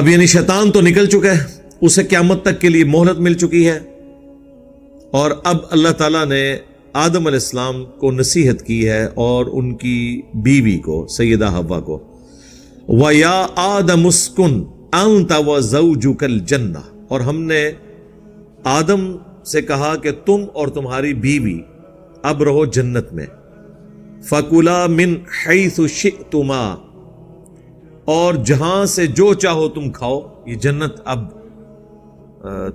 اب یعنی شیطان تو نکل چکا ہے، اسے قیامت تک کے لیے مہلت مل چکی ہے، اور اب اللہ تعالیٰ نے آدم علیہ السلام کو نصیحت کی ہے اور ان کی بیوی کو سیدہ حوا کو، وَيَا آدَمُ اسْكُنْ أَنْتَ وَزَوْجُكَ الْجَنَّةَ، اور ہم نے آدم سے کہا کہ تم اور تمہاری بیوی اب رہو جنت میں، فَكُلَا مِنْ حَيْثُ شِئْتُمَا، اور جہاں سے جو چاہو تم کھاؤ، یہ جنت اب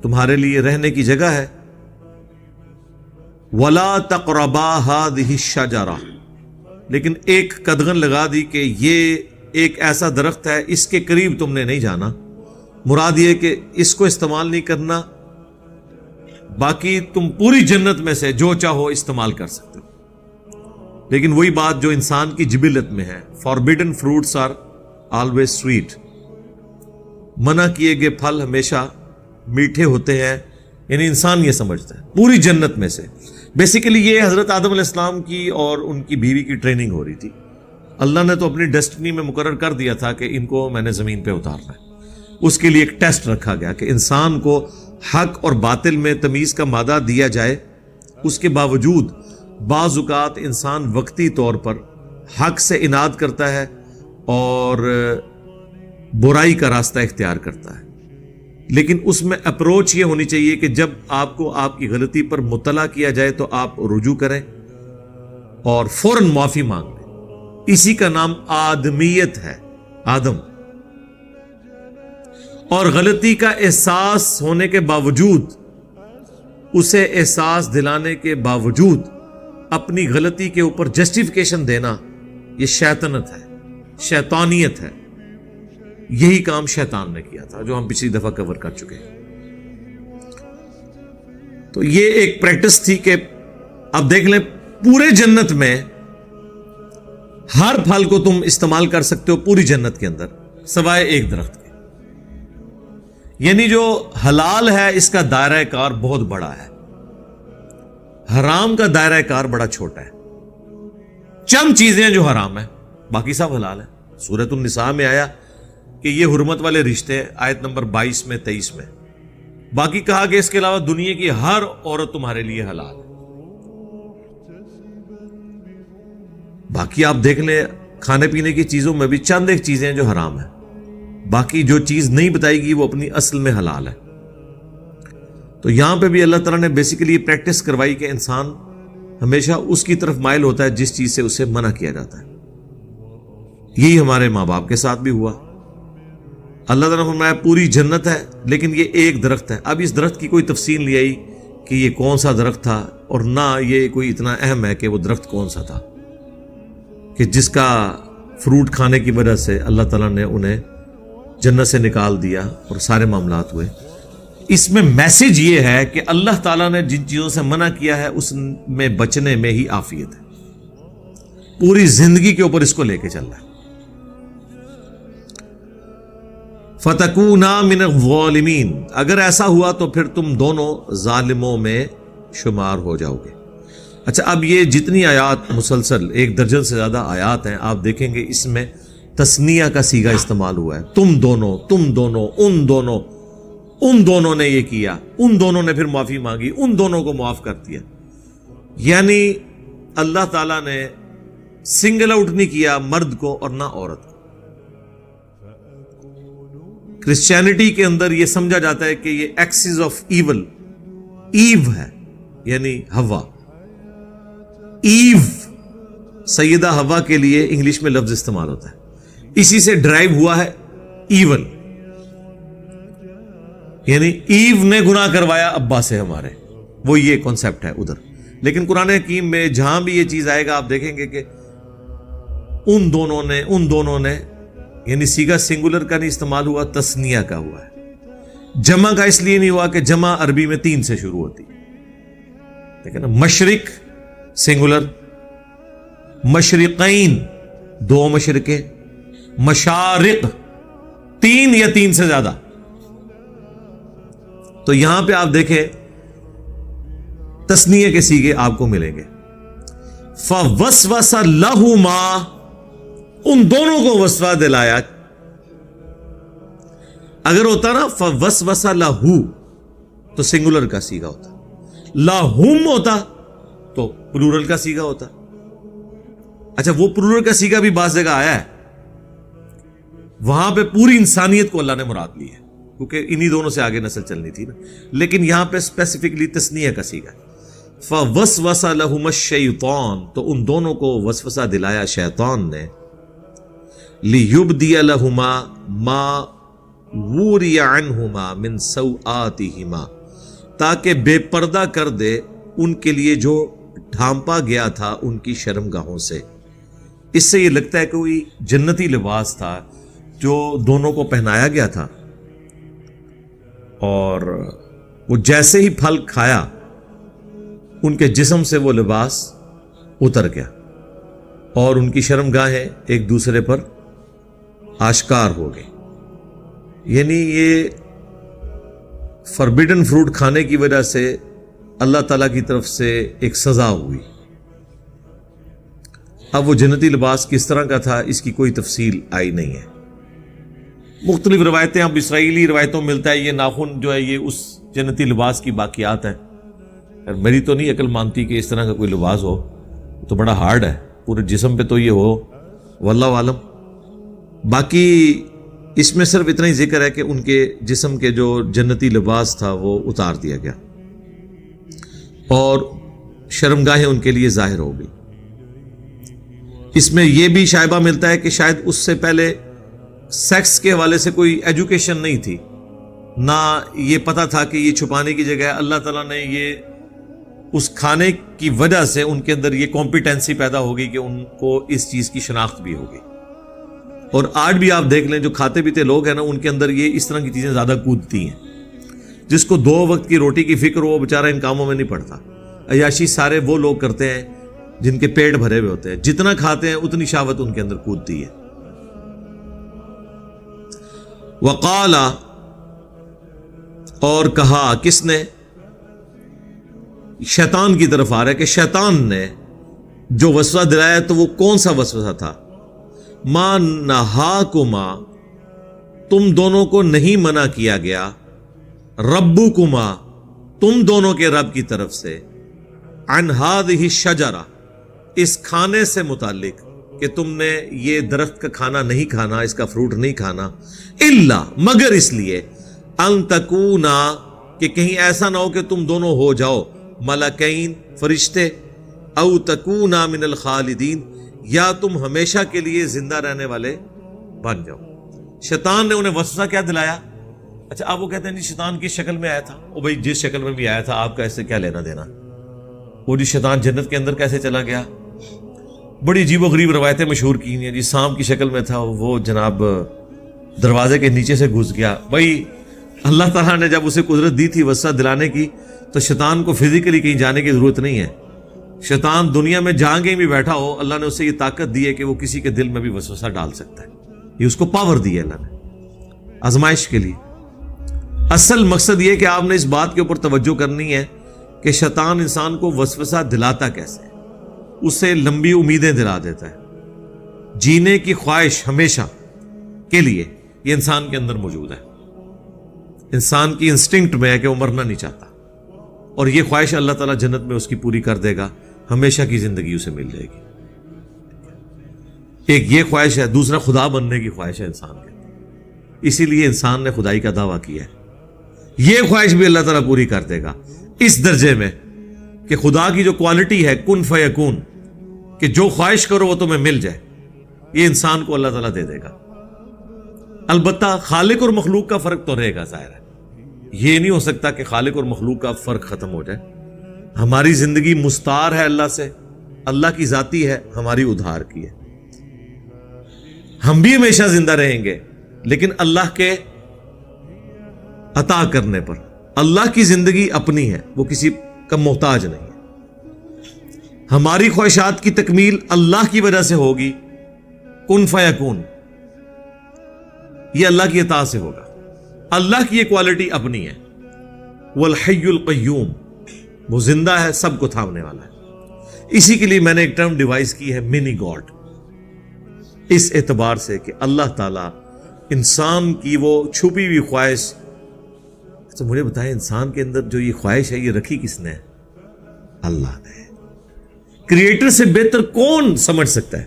تمہارے لیے رہنے کی جگہ ہے، وَلَا تَقْرَبَا هَذِهِ الشَّجَرَةَ، لیکن ایک قدغن لگا دی کہ یہ ایک ایسا درخت ہے، اس کے قریب تم نے نہیں جانا، مراد یہ کہ اس کو استعمال نہیں کرنا، باقی تم پوری جنت میں سے جو چاہو استعمال کر سکتے ہو۔ لیکن وہی بات جو انسان کی جبلت میں ہے، forbidden fruits are always sweet, منع کیے گئے پھل ہمیشہ میٹھے ہوتے ہیں، یعنی انسان یہ سمجھتا ہے پوری جنت میں سے۔ بیسیکلی یہ حضرت آدم علیہ السلام کی اور ان کی بیوی کی ٹریننگ ہو رہی تھی۔ اللہ نے تو اپنی ڈیسٹنی میں مقرر کر دیا تھا کہ ان کو میں نے زمین پہ اتارنا ہے، اس کے لیے ایک ٹیسٹ رکھا گیا کہ انسان کو حق اور باطل میں تمیز کا مادہ دیا جائے، اس کے باوجود بعض اوقات انسان وقتی طور پر حق سے اناد کرتا ہے اور برائی کا راستہ اختیار کرتا ہے، لیکن اس میں اپروچ یہ ہونی چاہیے کہ جب آپ کو آپ کی غلطی پر مطلع کیا جائے تو آپ رجوع کریں اور فوراً معافی مانگ لیں۔ اسی کا نام آدمیت ہے، آدم۔ اور غلطی کا احساس ہونے کے باوجود، اسے احساس دلانے کے باوجود اپنی غلطی کے اوپر جسٹیفیکیشن دینا، یہ شیطنت ہے، شیطانیت ہے۔ یہی کام شیطان نے کیا تھا جو ہم پچھلی دفعہ کور کر چکے ہیں۔ تو یہ ایک پریکٹس تھی کہ اب دیکھ لیں پورے جنت میں ہر پھل کو تم استعمال کر سکتے ہو پوری جنت کے اندر، سوائے ایک درخت کے۔ یعنی جو حلال ہے اس کا دائرہ کار بہت بڑا ہے، حرام کا دائرہ کار بڑا چھوٹا ہے۔ چند چیزیں جو حرام ہیں، باقی سب حلال ہیں۔ سورۃ النساء میں آیا کہ یہ حرمت والے رشتے، آیت نمبر 22 میں 23 میں، باقی کہا کہ اس کے علاوہ دنیا کی ہر عورت تمہارے لیے حلال ہے۔ باقی آپ دیکھ لیں کھانے پینے کی چیزوں میں بھی چند ایک چیزیں جو حرام ہیں، باقی جو چیز نہیں بتائی گی وہ اپنی اصل میں حلال ہے۔ تو یہاں پہ بھی اللہ تعالیٰ نے بیسیکلی یہ پریکٹس کروائی کہ انسان ہمیشہ اس کی طرف مائل ہوتا ہے جس چیز سے اسے منع کیا جاتا ہے۔ یہی ہمارے ماں باپ کے ساتھ بھی ہوا۔ اللہ تعالیٰ نے فرمایا پوری جنت ہے لیکن یہ ایک درخت ہے۔ اب اس درخت کی کوئی تفصیل نہیں آئی کہ یہ کون سا درخت تھا، اور نہ یہ کوئی اتنا اہم ہے کہ وہ درخت کون سا تھا کہ جس کا فروٹ کھانے کی وجہ سے اللہ تعالیٰ نے انہیں جنت سے نکال دیا اور سارے معاملات ہوئے۔ اس میں میسج یہ ہے کہ اللہ تعالیٰ نے جن چیزوں سے منع کیا ہے اس میں بچنے میں ہی عافیت ہے، پوری زندگی کے اوپر اس کو لے کے چل رہا ہے۔ فَتَكُونَا مِنَ الظَّالِمِينَ، اگر ایسا ہوا تو پھر تم دونوں ظالموں میں شمار ہو جاؤ گے۔ اچھا، اب یہ جتنی آیات مسلسل 1 درجن سے زیادہ آیات ہیں، آپ دیکھیں گے اس میں تثنیہ کا صیغہ استعمال ہوا ہے، تم دونوں، تم دونوں، ان دونوں نے یہ کیا، ان دونوں نے پھر معافی مانگی، ان دونوں کو معاف کر دیا۔ یعنی اللہ تعالیٰ نے سنگل آؤٹ نہیں کیا مرد کو اور نہ عورت کو۔ کرسچینٹی کے اندر یہ سمجھا جاتا ہے کہ یہ ایکسس آف ایول، ایو ہے، یعنی ہوا۔ ایو سیدہ ہوا کے لیے انگلش میں لفظ استعمال ہوتا ہے، اسی سے ڈرائیو ہوا ہے ایول، یعنی ایو نے گناہ کروایا ابا سے ہمارے، وہ یہ کانسیپٹ ہے ادھر۔ لیکن قرآن حکیم میں جہاں بھی یہ چیز آئے گا آپ دیکھیں گے کہ ان دونوں نے یعنی صیغہ سنگولر کا نہیں استعمال ہوا، تثنیہ کا ہوا ہے۔ جمع کا اس لیے نہیں ہوا کہ جمع عربی میں 3 سے شروع ہوتی، لیکن مشرق سنگولر، مشرقین 2 مشرقیں، مشارق 3 یا 3 سے زیادہ۔ تو یہاں پہ آپ دیکھیں تثنیہ کے صیغے آپ کو ملیں گے۔ فَوَسْوَسَ لَهُمَا، ان دونوں کو وسوسہ دلایا، اگر ہوتا نا فوسوس لہو تو سنگولر کا سیگا ہوتا، لہم ہوتا تو پلورل کا سیگا ہوتا. اچھا وہ پلورل کا سیگا بھی بعض جگہ آیا ہے، وہاں پہ پوری انسانیت کو اللہ نے مراد لی ہے کیونکہ انہی دونوں سے آگے نسل چلنی تھی نا. لیکن یہاں پہ اسپیسیفکلی تثنیہ کا سیگا ہے. فوسوس لہم الشیطان، تو ان دونوں کو وسوسہ دلایا شیطان نے، لیبدی لہما ما وری عنہما من سوآتہما، تاکہ بے پردہ کر دے ان کے لیے جو ڈھانپا گیا تھا ان کی شرمگاہوں سے. اس سے یہ لگتا ہے کہ کوئی جنتی لباس تھا جو دونوں کو پہنایا گیا تھا، اور وہ جیسے ہی پھل کھایا ان کے جسم سے وہ لباس اتر گیا اور ان کی شرمگاہیں ایک دوسرے پر آشکار ہو گئی. یعنی یہ فربیڈن فروٹ کھانے کی وجہ سے اللہ تعالیٰ کی طرف سے ایک سزا ہوئی. اب وہ جنتی لباس کس طرح کا تھا اس کی کوئی تفصیل آئی نہیں ہے. مختلف روایتیں، اب اسرائیلی روایتوں میں ملتا ہے یہ ناخن جو ہے یہ اس جنتی لباس کی باقیات ہیں. میری تو نہیں عقل مانتی کہ اس طرح کا کوئی لباس ہو، تو بڑا ہارڈ ہے، پورے جسم پہ تو یہ ہو، واللہ عالم. باقی اس میں صرف اتنا ہی ذکر ہے کہ ان کے جسم کے جو جنتی لباس تھا وہ اتار دیا گیا اور شرمگاہیں ان کے لیے ظاہر ہو گئی. اس میں یہ بھی شائبہ ملتا ہے کہ شاید اس سے پہلے سیکس کے حوالے سے کوئی ایجوکیشن نہیں تھی، نہ یہ پتا تھا کہ یہ چھپانے کی جگہ ہے. اللہ تعالیٰ نے یہ اس کھانے کی وجہ سے ان کے اندر یہ کمپیٹنسی پیدا ہو گئی کہ ان کو اس چیز کی شناخت بھی ہوگی. اور آج بھی آپ دیکھ لیں جو کھاتے پیتے لوگ ہیں نا، ان کے اندر یہ اس طرح کی چیزیں زیادہ کودتی ہیں. جس کو 2 وقت کی روٹی کی فکر ہو وہ بیچارہ ان کاموں میں نہیں پڑتا. عیاشی سارے وہ لوگ کرتے ہیں جن کے پیٹ بھرے ہوئے ہوتے ہیں، جتنا کھاتے ہیں اتنی شہوت ان کے اندر کودتی ہے. وقال، اور کہا، کس نے؟ شیطان کی طرف آ رہا ہے کہ شیطان نے جو وسوسہ دلایا تو وہ کون سا وسوسہ تھا؟ ما نہاکما، تم دونوں کو نہیں منع کیا گیا، ربکما، تم دونوں کے رب کی طرف سے، عن ہذہ الشجرہ، اس کھانے سے متعلق کہ تم نے یہ درخت کا کھانا نہیں کھانا، اس کا فروٹ نہیں کھانا، الا، مگر اس لیے، ان تکونا، کہ کہیں ایسا نہ ہو کہ تم دونوں ہو جاؤ ملکین، فرشتے، او تکونا من الخالدین، یا تم ہمیشہ کے لیے زندہ رہنے والے بن جاؤ. شیطان نے انہیں وسوسہ کیا دلایا؟ اچھا آپ وہ کہتے ہیں جی شیطان کی شکل میں آیا تھا. او بھائی جس شکل میں بھی آیا تھا آپ کا اس سے کیا لینا دینا؟ وہ جی شیطان جنت کے اندر کیسے چلا گیا؟ بڑی عجیب و غریب روایتیں مشہور کی ہیں جی سانپ کی شکل میں تھا، وہ جناب دروازے کے نیچے سے گھس گیا. بھائی اللہ تعالیٰ نے جب اسے قدرت دی تھی وسوسہ دلانے کی تو شیطان کو فزیکلی کہیں جانے کی ضرورت نہیں ہے. شیطان دنیا میں جہاں کہیں بھی بیٹھا ہو اللہ نے اسے یہ طاقت دی ہے کہ وہ کسی کے دل میں بھی وسوسہ ڈال سکتا ہے. یہ اس کو پاور دی ہے اللہ نے آزمائش کے لیے. اصل مقصد یہ کہ آپ نے اس بات کے اوپر توجہ کرنی ہے کہ شیطان انسان کو وسوسہ دلاتا کیسے ہے. اسے لمبی امیدیں دلا دیتا ہے، جینے کی خواہش ہمیشہ کے لیے یہ انسان کے اندر موجود ہے. انسان کی انسٹنکٹ میں ہے کہ وہ مرنا نہیں چاہتا، اور یہ خواہش اللہ تعالیٰ جنت میں اس کی پوری کر دے گا، ہمیشہ کی زندگی اسے مل جائے گی. ایک یہ خواہش ہے، دوسرا خدا بننے کی خواہش ہے انسان کے اندر. اسی لیے انسان نے خدائی کا دعویٰ کیا ہے. یہ خواہش بھی اللہ تعالیٰ پوری کر دے گا اس درجے میں کہ خدا کی جو کوالٹی ہے کن فیکون، کہ جو خواہش کرو وہ تمہیں مل جائے، یہ انسان کو اللہ تعالیٰ دے دے گا. البتہ خالق اور مخلوق کا فرق تو رہے گا، ظاہر ہے. یہ نہیں ہو سکتا کہ خالق اور مخلوق کا فرق ختم ہو جائے. ہماری زندگی مستعار ہے اللہ سے، اللہ کی ذاتی ہے، ہماری ادھار کی ہے. ہم بھی ہمیشہ زندہ رہیں گے لیکن اللہ کے عطا کرنے پر. اللہ کی زندگی اپنی ہے، وہ کسی کا محتاج نہیں ہے. ہماری خواہشات کی تکمیل اللہ کی وجہ سے ہوگی، کن فیکون، یہ اللہ کی عطا سے ہوگا. اللہ کی یہ کوالٹی اپنی ہے. والحی القیوم، وہ زندہ ہے، سب کو تھامنے والا ہے. اسی کے لیے میں نے ایک ٹرم ڈیوائز کی ہے، منی گاڈ، اس اعتبار سے کہ اللہ تعالیٰ انسان کی وہ چھپی ہوئی خواہش. تو مجھے بتائیں انسان کے اندر جو یہ خواہش ہے یہ رکھی کس نے؟ اللہ نے. کریٹر سے بہتر کون سمجھ سکتا ہے؟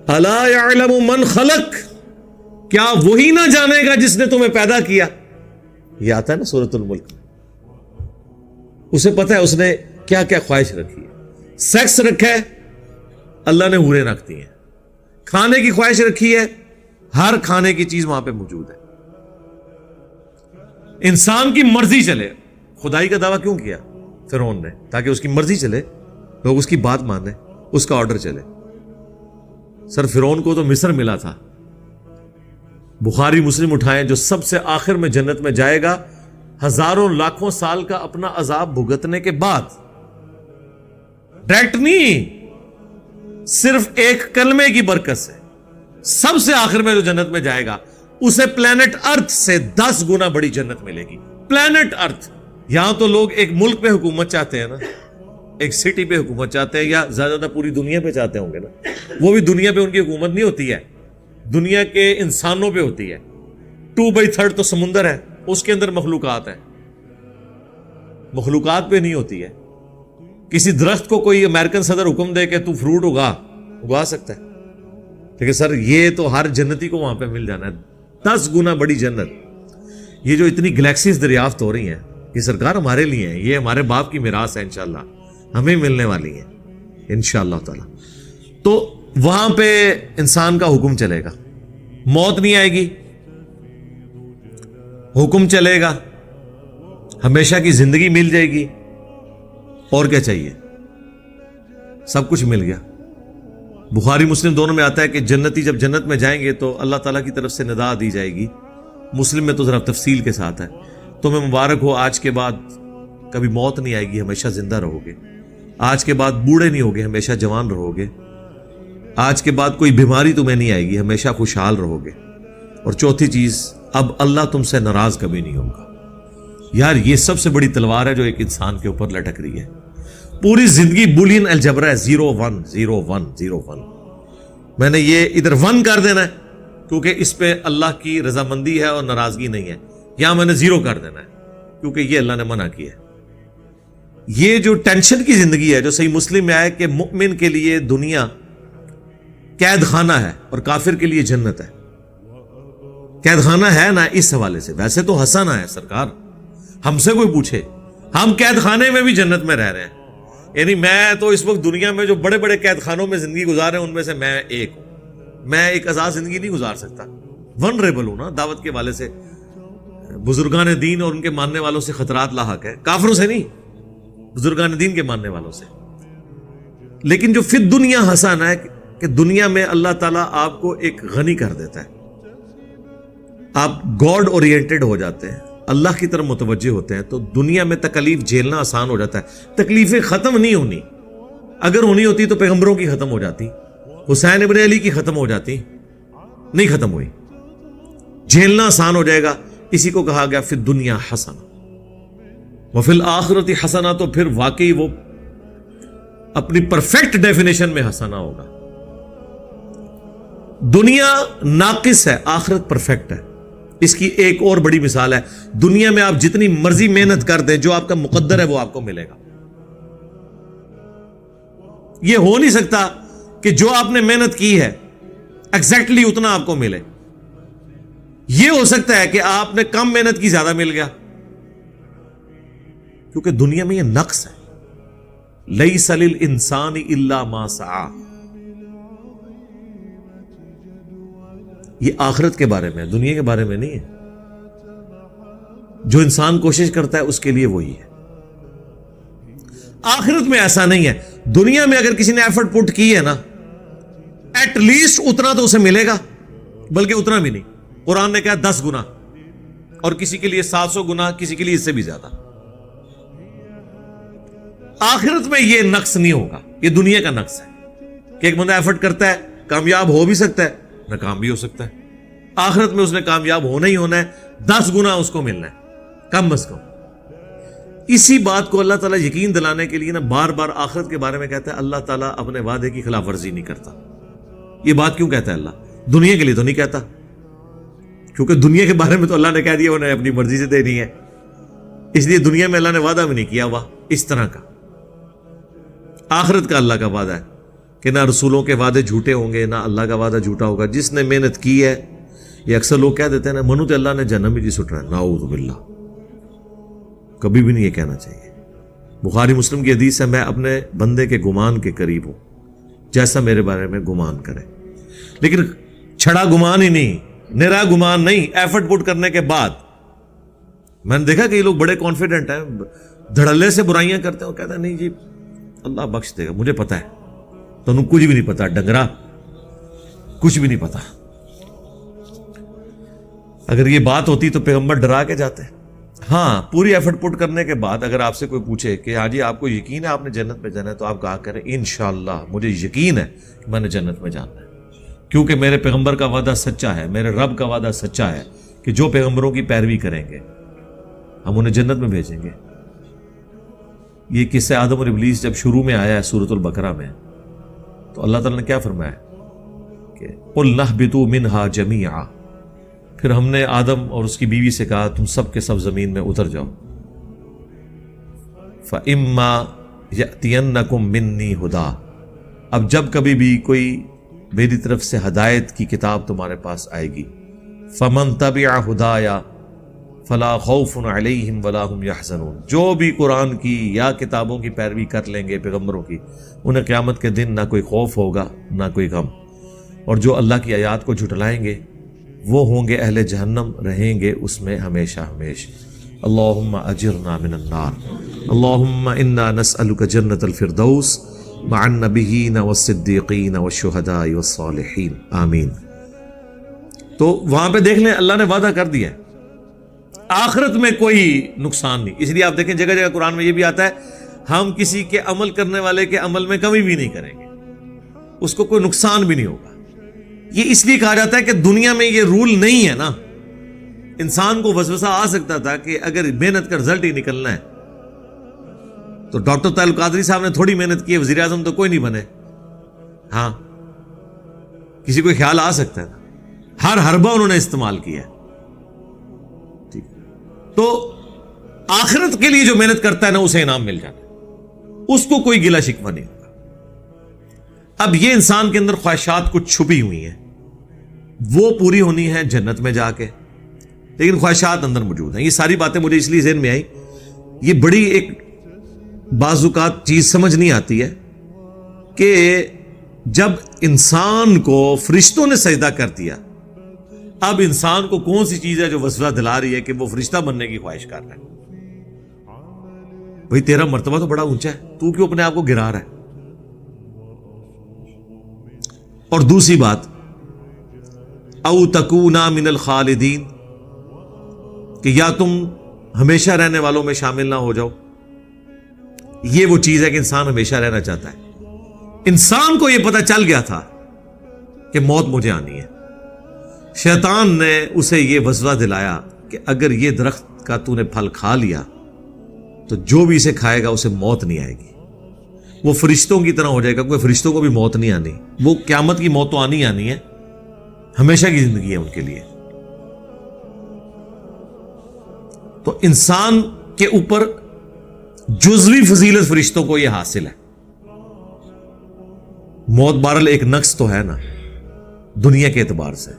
الا یعلم من خلق، کیا وہی نہ جانے گا جس نے تمہیں پیدا کیا؟ یہ آتا ہے نا سورۃ الملک میں. اسے پتا ہے اس نے کیا کیا خواہش رکھی ہے. سیکس رکھا ہے، اللہ نے حوریں رکھ دی ہیں. کھانے کی خواہش رکھی ہے، ہر کھانے کی چیز وہاں پہ موجود ہے. انسان کی مرضی چلے. خدائی کا دعویٰ کیوں کیا فرعون نے؟ تاکہ اس کی مرضی چلے، لوگ اس کی بات مانیں، اس کا آرڈر چلے. سر فرعون کو تو مصر ملا تھا. بخاری مسلم اٹھائیں، جو سب سے آخر میں جنت میں جائے گا ہزاروں لاکھوں سال کا اپنا عذاب بھگتنے کے بعد. ڈائریکٹ نہیں، صرف ایک کلمے کی برکت سے سب سے آخر میں جو جنت میں جائے گا اسے پلانٹ ارتھ سے 10 گنا بڑی جنت ملے گی. پلانٹ ارتھ. یہاں تو لوگ ایک ملک پہ حکومت چاہتے ہیں نا، ایک سٹی پہ حکومت چاہتے ہیں، یا زیادہ پوری دنیا پہ چاہتے ہوں گے نا. وہ بھی دنیا پہ ان کی حکومت نہیں ہوتی ہے، دنیا کے انسانوں پہ ہوتی ہے. 2/3 تو سمندر ہے، اس کے اندر مخلوقات ہیں. مخلوقات پہ نہیں ہوتی ہے. کسی درخت کو کوئی امریکن صدر حکم دے کہ تو فروٹ اگا سکتا ہے، لیکن سر یہ تو ہر جنتی کو وہاں پہ مل جانا ہے. 10 گنا بڑی جنت. یہ جو اتنی گلیکسیز دریافت ہو رہی ہیں یہ سرکار ہمارے لیے ہیں، یہ ہمارے باپ کی میراث ہے، انشاءاللہ ہمیں ملنے والی ہیں انشاءاللہ تعالی. تو وہاں پہ انسان کا حکم چلے گا، موت نہیں آئے گی، حکم چلے گا، ہمیشہ کی زندگی مل جائے گی. اور کیا چاہیے؟ سب کچھ مل گیا. بخاری مسلم دونوں میں آتا ہے کہ جنتی جب جنت میں جائیں گے تو اللہ تعالیٰ کی طرف سے ندا دی جائے گی. مسلم میں تو ذرا تفصیل کے ساتھ ہے. تمہیں مبارک ہو، آج کے بعد کبھی موت نہیں آئے گی، ہمیشہ زندہ رہو گے. آج کے بعد بوڑھے نہیں ہوگے، ہمیشہ جوان رہو گے. آج کے بعد کوئی بیماری تمہیں نہیں آئے گی، ہمیشہ خوشحال رہو گے. اور چوتھی چیز، اب اللہ تم سے ناراض کبھی نہیں ہوگا. یار یہ سب سے بڑی تلوار ہے جو ایک انسان کے اوپر لٹک رہی ہے. پوری زندگی بولین الجبرا ہے، 0 1 0 1 0 1. میں نے یہ ادھر 1 کر دینا ہے کیونکہ اس پہ اللہ کی رضامندی ہے اور ناراضگی نہیں ہے. یہاں میں نے 0 کر دینا ہے کیونکہ یہ اللہ نے منع کیا ہے. یہ جو ٹینشن کی زندگی ہے جو صحیح مسلم میں آئے کہ مؤمن کے لیے دنیا قید خانہ ہے اور کافر کے لیے جنت ہے. قید خانہ ہے نا اس حوالے سے، ویسے تو حسنہ ہے سرکار. ہم سے کوئی پوچھے، ہم قید خانے میں بھی جنت میں رہ رہے ہیں. یعنی میں تو اس وقت دنیا میں جو بڑے بڑے قید خانوں میں زندگی گزار رہے ہیں ان میں سے میں ایک ہوں. میں ایک آزاد زندگی نہیں گزار سکتا. ونریبل ہوں نا دعوت کے والے سے. بزرگان دین اور ان کے ماننے والوں سے خطرات لاحق ہے، کافروں سے نہیں، بزرگان دین کے ماننے والوں سے. لیکن جو فی دنیا حسن ہے کہ دنیا میں اللہ تعالیٰ آپ کو ایک غنی کر دیتا ہے، آپ گاڈ اورینٹڈ ہو جاتے ہیں، اللہ کی طرف متوجہ ہوتے ہیں، تو دنیا میں تکلیف جھیلنا آسان ہو جاتا ہے. تکلیفیں ختم نہیں ہونی. اگر ہونی ہوتی تو پیغمبروں کی ختم ہو جاتی، حسین ابن علی کی ختم ہو جاتی، نہیں ختم ہوئی. جھیلنا آسان ہو جائے گا. اسی کو کہا گیا فی الدنیا حسنہ وفی الآخرۃ حسنہ. تو پھر واقعی وہ اپنی پرفیکٹ ڈیفینیشن میں حسنہ ہوگا. دنیا ناقص ہے، آخرت پرفیکٹ ہے. اس کی ایک اور بڑی مثال ہے، دنیا میں آپ جتنی مرضی محنت کر دیں جو آپ کا مقدر ہے وہ آپ کو ملے گا. یہ ہو نہیں سکتا کہ جو آپ نے محنت کی ہے ایگزیکٹلی اتنا آپ کو ملے. یہ ہو سکتا ہے کہ آپ نے کم محنت کی، زیادہ مل گیا، کیونکہ دنیا میں یہ نقص ہے. لیس للانسان الا ما سعی. یہ آخرت کے بارے میں، دنیا کے بارے میں نہیں ہے. جو انسان کوشش کرتا ہے اس کے لیے وہی ہے. آخرت میں ایسا نہیں ہے. دنیا میں اگر کسی نے ایفرٹ پٹ کی ہے نا، ایٹ لیسٹ اتنا تو اسے ملے گا، بلکہ اتنا بھی نہیں. قرآن نے کہا 10 گنا، اور کسی کے لیے 700 گنا، کسی کے لیے اس سے بھی زیادہ. آخرت میں یہ نقص نہیں ہوگا. یہ دنیا کا نقص ہے کہ ایک بندہ ایفرٹ کرتا ہے، کامیاب ہو بھی سکتا ہے، ناکام بھی ہو سکتا ہے. آخرت میں اس نے کامیاب ہونا ہی ہونا ہے، 10 گنا اس کو ملنا ہے کم از کم. اسی بات کو اللہ تعالیٰ یقین دلانے کے لیے نا بار بار آخرت کے بارے میں کہتا ہے اللہ تعالیٰ اپنے وعدے کی خلاف ورزی نہیں کرتا. یہ بات کیوں کہتا ہے اللہ؟ دنیا کے لیے تو نہیں کہتا. کیونکہ دنیا کے بارے میں تو اللہ نے کہہ دیا انہیں اپنی مرضی سے دینی ہے، اس لیے دنیا میں اللہ نے وعدہ بھی نہیں کیا ہوا اس طرح کا۔ آخرت کا اللہ کا وعدہ ہے کہ نہ رسولوں کے وعدے جھوٹے ہوں گے، نہ اللہ کا وعدہ جھوٹا ہوگا۔ جس نے محنت کی ہے، یہ اکثر لوگ کہہ دیتے ہیں نا منو تے اللہ نے جہنم ہی جی سٹ رہا ہے، نعوذ باللہ، کبھی بھی نہیں یہ کہنا چاہیے۔ بخاری مسلم کی حدیث ہے میں اپنے بندے کے گمان کے قریب ہوں جیسا میرے بارے میں گمان کرے، لیکن چھڑا گمان ہی نہیں، نرا گمان نہیں، ایفرٹ پٹ کرنے کے بعد۔ میں نے دیکھا کہ یہ لوگ بڑے کانفیڈنٹ ہیں، دھڑلے سے برائیاں کرتے ہیں، وہ کہتے ہیں نہیں جی اللہ بخش دے گا، مجھے پتا ہے، تو انہوں کچھ بھی نہیں پتا، ڈنگرا کچھ بھی نہیں پتا۔ اگر یہ بات ہوتی تو پیغمبر ڈرا کے جاتے۔ ہاں، پوری ایفرٹ پٹ کرنے کے بعد اگر آپ سے کوئی پوچھے کہ ہاں جی آپ کو یقین ہے آپ نے جنت میں جانا ہے، تو آپ کہا کریں انشاءاللہ مجھے یقین ہے کہ میں نے جنت میں جانا ہے، کیونکہ میرے پیغمبر کا وعدہ سچا ہے، میرے رب کا وعدہ سچا ہے کہ جو پیغمبروں کی پیروی کریں گے ہم انہیں جنت میں بھیجیں گے۔ یہ قصہ آدم اور ابلیس جب شروع میں آیا ہے سورۃ البقرہ میں، تو اللہ تعالیٰ نے کیا فرمایا کہ قُلْ نَهْبِطُوا مِنْهَا جَمِيعًا، پھر ہم نے آدم اور اس کی بیوی سے کہا تم سب کے سب زمین میں اتر جاؤ۔ فَإِمَّا يَأْتِيَنَّكُم مِّنِّي هُدًى، اب جب کبھی بھی کوئی میری طرف سے ہدایت کی کتاب تمہارے پاس آئے گی، فَمَن تَبِعَ هُدَايَ فَلَا خَوْفٌ عَلَيْهِمْ وَلَا هُمْ يَحْزَنُونَ، جو بھی قرآن کی یا کتابوں کی پیروی کر لیں گے پیغمبروں کی، انہیں قیامت کے دن نہ کوئی خوف ہوگا نہ کوئی غم، اور جو اللہ کی آیات کو جھٹلائیں گے وہ ہوں گے اہل جہنم، رہیں گے اس میں ہمیشہ ہمیشہ۔ اللہم اجرنا من النار، اللہم انا نسألک جنت الفردوس مع النبیین والصدیقین والشہداء والصالحین، آمین۔ تو وہاں پہ دیکھ لیں اللہ نے وعدہ کر دیا ہے، آخرت میں کوئی نقصان نہیں۔ اس لیے آپ دیکھیں جگہ جگہ قرآن میں یہ بھی آتا ہے ہم کسی کے عمل کرنے والے کے عمل میں کمی بھی نہیں کریں گے، اس کو کوئی نقصان بھی نہیں ہوگا۔ یہ اس لیے کہا جاتا ہے کہ دنیا میں یہ رول نہیں ہے نا، انسان کو وسوسہ آ سکتا تھا کہ اگر محنت کا رزلٹ ہی نکلنا ہے تو ڈاکٹر طاہر القادری صاحب نے تھوڑی محنت کی ہے، وزیر اعظم تو کوئی نہیں بنے۔ ہاں، کسی کو خیال آ سکتا ہے نا، ہر حربہ انہوں نے استعمال کیا ہے۔ تو آخرت کے لیے جو محنت کرتا ہے نا اسے انعام مل جاتا ہے، اس کو کوئی گلہ شکوہ نہیں ہوگا۔ اب یہ انسان کے اندر خواہشات کچھ چھپی ہوئی ہیں، وہ پوری ہونی ہے جنت میں جا کے، لیکن خواہشات اندر موجود ہیں۔ یہ ساری باتیں مجھے اس لیے ذہن میں آئی، یہ بڑی ایک بعض اوقات چیز سمجھ نہیں آتی ہے کہ جب انسان کو فرشتوں نے سجدہ کر دیا، اب انسان کو کون سی چیز ہے جو وسوسہ دلا رہی ہے کہ وہ فرشتہ بننے کی خواہش کر رہا ہے؟ بھئی تیرا مرتبہ تو بڑا اونچا ہے، تو کیوں اپنے آپ کو گرا رہا ہے؟ اور دوسری بات، او تکونا من الخالدین، کہ یا تم ہمیشہ رہنے والوں میں شامل نہ ہو جاؤ۔ یہ وہ چیز ہے کہ انسان ہمیشہ رہنا چاہتا ہے۔ انسان کو یہ پتہ چل گیا تھا کہ موت مجھے آنی ہے، شیطان نے اسے یہ وسوسہ دلایا کہ اگر یہ درخت کا تو نے پھل کھا لیا تو جو بھی اسے کھائے گا اسے موت نہیں آئے گی، وہ فرشتوں کی طرح ہو جائے گا۔ کوئی فرشتوں کو بھی موت نہیں آنی، وہ قیامت کی موت تو آنی ہے، ہمیشہ کی زندگی ہے ان کے لیے۔ تو انسان کے اوپر جزوی فضیلت فرشتوں کو یہ حاصل ہے۔ موت بہرحال ایک نقص تو ہے نا دنیا کے اعتبار سے،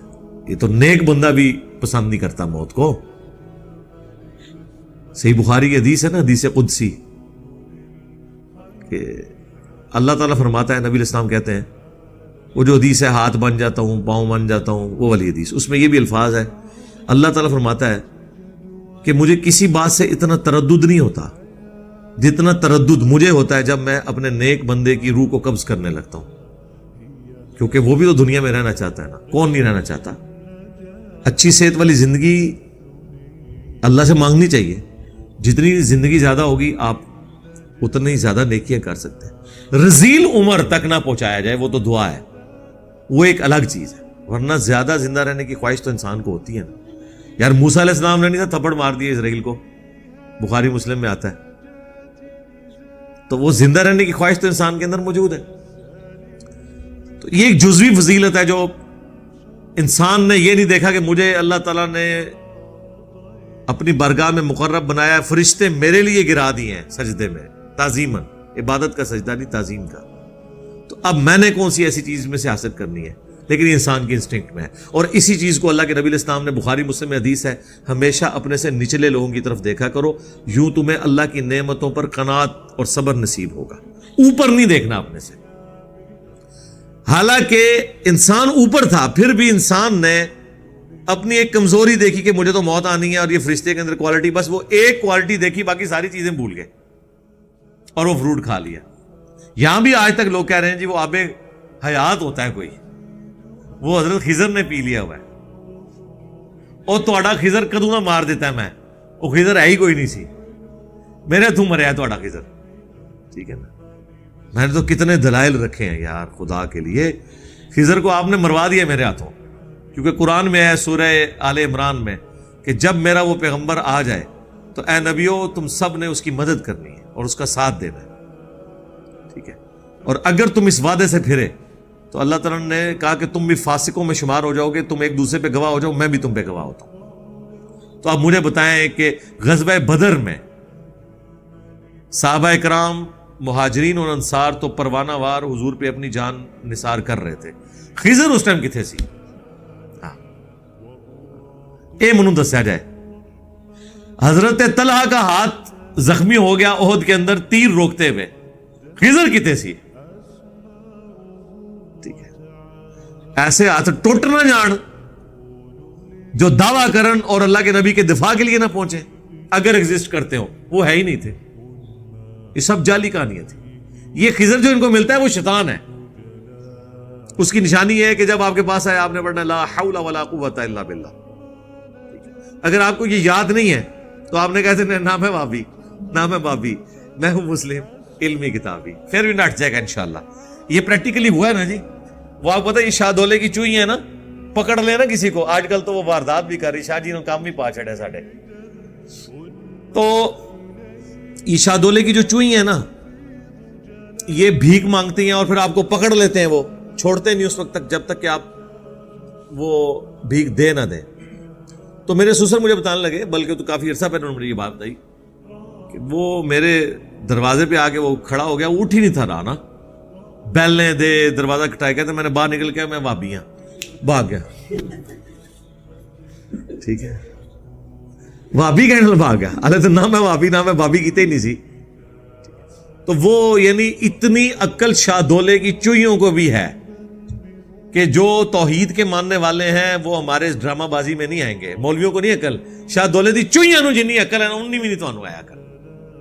یہ تو نیک بندہ بھی پسند نہیں کرتا موت کو۔ صحیح بخاری کی حدیث ہے نا، حدیث قدسی، کہ اللہ تعالیٰ فرماتا ہے، نبی علیہ السلام کہتے ہیں، وہ جو حدیث ہے ہاتھ بن جاتا ہوں پاؤں بن جاتا ہوں، وہ والی حدیث، اس میں یہ بھی الفاظ ہے، اللہ تعالیٰ فرماتا ہے کہ مجھے کسی بات سے اتنا تردد نہیں ہوتا جتنا تردد مجھے ہوتا ہے جب میں اپنے نیک بندے کی روح کو قبض کرنے لگتا ہوں، کیونکہ وہ بھی تو دنیا میں رہنا چاہتا ہے نا، کون نہیں رہنا چاہتا؟ اچھی صحت والی زندگی اللہ سے مانگنی چاہیے، جتنی زندگی زیادہ ہوگی آپ اتنی ہی زیادہ نیکیاں کر سکتے ہیں۔ رذیل عمر تک نہ پہنچایا جائے وہ تو دعا ہے، وہ ایک الگ چیز ہے، ورنہ زیادہ زندہ رہنے کی خواہش تو انسان کو ہوتی ہے نا۔ یار موسیٰ علیہ السلام نے نہیں تھا تھپڑ مار دیا اسرائیل کو، بخاری مسلم میں آتا ہے، تو وہ زندہ رہنے کی خواہش تو انسان کے اندر موجود ہے۔ تو یہ ایک جزوی فضیلت ہے جو انسان نے یہ نہیں دیکھا کہ مجھے اللہ تعالیٰ نے اپنی بارگاہ میں مقرب بنایا، فرشتے میرے لیے گرا دیے ہیں سجدے میں تعظیماً، عبادت کا سجدہ نہیں تعظیم کا، تو اب میں نے کون سی ایسی چیز میں سے حاصل کرنی ہے؟ لیکن یہ انسان کی انسٹنکٹ میں ہے، اور اسی چیز کو اللہ کے نبی علیہ السلام نے، بخاری مسلم میں حدیث ہے، ہمیشہ اپنے سے نچلے لوگوں کی طرف دیکھا کرو، یوں تمہیں اللہ کی نعمتوں پر قناعت اور صبر نصیب ہوگا، اوپر نہیں دیکھنا اپنے سے۔ حالانکہ انسان اوپر تھا، پھر بھی انسان نے اپنی ایک کمزوری دیکھی کہ مجھے تو موت آنی ہے، اور یہ فرشتے کے اندر کوالٹی، بس وہ ایک کوالٹی دیکھی، باقی ساری چیزیں بھول گئے اور وہ فروٹ کھا لیا۔ یہاں بھی آج تک لوگ کہہ رہے ہیں جی وہ آب حیات ہوتا ہے کوئی، وہ حضرت خضر نے پی لیا ہوا ہے، اور تہاڈا خضر کدوں نہ مار دیتا ہے، میں وہ خضر ہے ہی کوئی نہیں سی، میرے ہاتھوں مریا ہے تہاڈا خضر، ٹھیک ہے نا۔ میں نے تو کتنے دلائل رکھے ہیں یار خدا کے لیے، خضر کو آپ نے مروا دیا میرے ہاتھوں، کیونکہ قرآن میں ہے سورہ آل عمران میں کہ جب میرا وہ پیغمبر آ جائے تو اے نبیو تم سب نے اس کی مدد کرنی ہے اور اس کا ساتھ دینا ہے، ٹھیک ہے، اور اگر تم اس وعدے سے پھرے تو اللہ تعالیٰ نے کہا کہ تم بھی فاسقوں میں شمار ہو جاؤ گے، تم ایک دوسرے پہ گواہ ہو جاؤ، میں بھی تم پہ گواہ ہوتا ہوں۔ تو آپ مجھے بتائیں کہ غزوہ بدر میں صحابہ کرام مہاجرین اور انصار تو پروانہ وار حضور پہ اپنی جان نثار کر رہے تھے، خضر اس ٹائم کتنے سی؟ ہاں اے منو دسیا جائے، حضرت طلحہ کا ہاتھ زخمی ہو گیا احد کے اندر تیر روکتے ہوئے، خضر کتنے سی؟ ٹھیک ہے، ایسے ہاتھ ٹوٹ نہ جان جو دعویٰ کرن اور اللہ کے نبی کے دفاع کے لیے نہ پہنچے، اگر ایگزسٹ کرتے ہو، وہ ہے ہی نہیں تھے، یہ سب جعلی کہانیاں تھی۔ یہ خضر جو ان کو ملتا ہے وہ شیطان ہے، اس کی نشانی یہ ہے کہ جب آپ کے پاس آئے آپ نے پڑھنا لا حول ولا قوت الا باللہ۔ اگر آپ کو یہ یاد نہیں ہے تو آپ نے کہتے ہیں نام ہے بابی، نام ہے بابی، میں ہوں مسلم علمی کتابی، پھر بھی نٹ جائے گا انشاءاللہ۔ یہ پریکٹیکلی ہوا ہے نا جی، وہ آپ پتہ یہ شاہدولے کی چوئی ہے نا، پکڑ لینا کسی کو، آج کل تو وہ واردات بھی کر رہی، شاہ جی نے کام بھی پا چھڑے ساڑھے، تو یہ شاہدولے کی جو چوئی ہے نا، یہ بھیک مانگتی ہیں اور پھر آپ کو پکڑ لیتے ہیں، وہ چھوڑتے نہیں اس وقت تک جب تک کہ آپ وہ بھیک دے نہ دیں۔ تو میرے سسر مجھے بتانے لگے، بلکہ تو کافی عرصہ پہلے انہوں نے مجھے یہ بات بتائی کہ وہ میرے دروازے پہ آ کے وہ کھڑا ہو گیا، اٹھ ہی نہیں تھا رہا نا، بیلنے دے دروازہ کھٹائے، کہتے میں نے باہر نکل کے میں وابی ہوں، بھاگ گیا، ٹھیک ہے، وابی کہنے لگا بھاگ گیا، اللہ تو نہ میں وابی نہ میں بابی کیتے ہی نہیں سی۔ تو وہ یعنی اتنی عقل شاہ دولے کی چوئیوں کو بھی ہے کہ جو توحید کے ماننے والے ہیں وہ ہمارے اس ڈرامہ بازی میں نہیں آئیں گے، مولویوں کو نہیں عقل، شاہ دولے دی چوئیاں نو جنی عقل ہے نا انہی بھی نہیں تانوں آیا کر،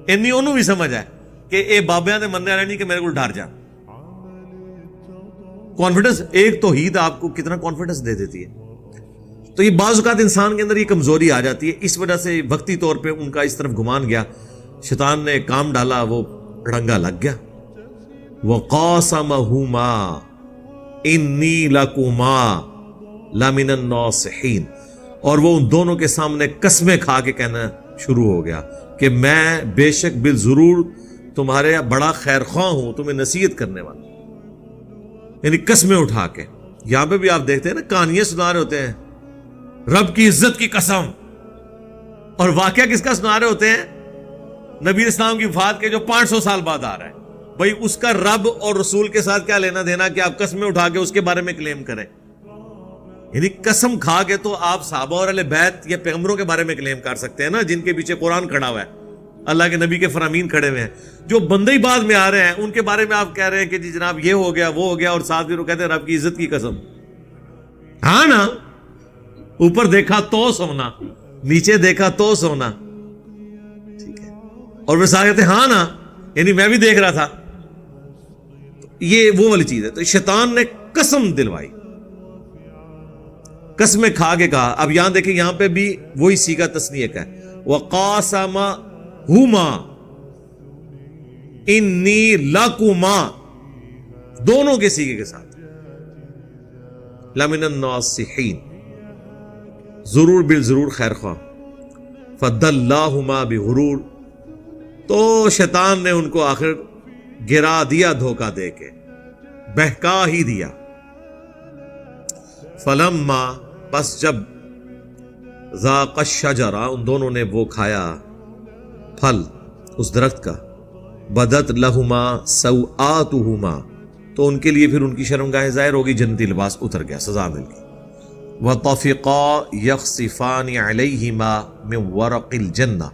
انی انہوں بھی سمجھ ہے کہ اے بابیاں دے مننے والے نہیں کہ میرے کو ڈر جا۔ کانفیڈنس، ایک توحید آپ کو کتنا کانفیڈنس دے دیتی ہے۔ تو یہ بعض اوقات انسان کے اندر یہ کمزوری آ جاتی ہے، اس وجہ سے وقتی طور پہ ان کا اس طرف گمان گیا، شیطان نے کام ڈالا، وہ رنگا لگ گیا۔ وَقَاسَمَهُمَا إِنِّي لَكُمَا لَمِنَ النَّاصِحِينَ، اور وہ ان دونوں کے سامنے قسمیں کھا کے کہنا شروع ہو گیا کہ میں بے شک بالضرور تمہارے بڑا خیر خواہ ہوں، تمہیں نصیحت کرنے والا، یعنی قسمیں اٹھا کے۔ یہاں پہ بھی آپ دیکھتے ہیں نا کہانیاں سنا رہے ہوتے ہیں، رب کی عزت کی قسم، اور واقعہ کس کا سنا رہے ہوتے ہیں؟ نبی اسلام کی وفات کے جو 500 سال بعد آ رہا ہے، بھائی اس کا رب اور رسول کے ساتھ کیا لینا دینا کہ آپ قسمیں اٹھا کے اس کے بارے میں کلیم کریں؟ یعنی قسم کھا کے تو آپ صحابہ اور اہل بیت یا پیغمبروں کے بارے میں کلیم کر سکتے ہیں نا، جن کے پیچھے قرآن کھڑا ہوا ہے، اللہ کے نبی کے فرامین کھڑے ہوئے ہیں۔ جو بندے ہی بعد میں آ رہے ہیں ان کے بارے میں آپ کہہ رہے ہیں کہ جی جناب یہ ہو گیا وہ ہو گیا، اور ساتھ بھی وہ کہتے ہیں رب کی عزت کی قسم۔ ہاں نا، اوپر دیکھا تو سونا، نیچے دیکھا تو سونا، ٹھیک ہے، اور وہ ساتھ کہتے ہیں ہاں نا، یعنی میں بھی دیکھ رہا تھا۔ یہ وہ والی چیز ہے۔ تو شیطان نے قسم دلوائی، قسمیں کھا کے کہا۔ اب یہاں دیکھیں، یہاں پہ بھی وہی صیغہ تثنیہ کا ہے، وَقَاسَمَهُمَا إِنِّي لَكُمَا، دونوں کے صیغے کے ساتھ، لَمِنَ النَّاصِحِينَ، ضرور بالضرور خیر خواہ، فَدَلَّاهُمَا بِغُرُورٍ، تو شیطان نے ان کو آخر گرا دیا، دھوکہ دے کے بہکا ہی دیا۔ فلما بس جب ذاق الشجرہ ان دونوں نے وہ کھایا پھل اس درخت کا، بدت لہما سوآتہما تو ان کے لیے پھر ان کی شرمگاہیں ظاہر ہوگی، جنتی لباس اتر گیا، سزا مل گئی۔ وَطَفِقَا يَخْصِفَانِ عَلَيْهِمَا مِنْ وَرَقِ الْجَنَّةِ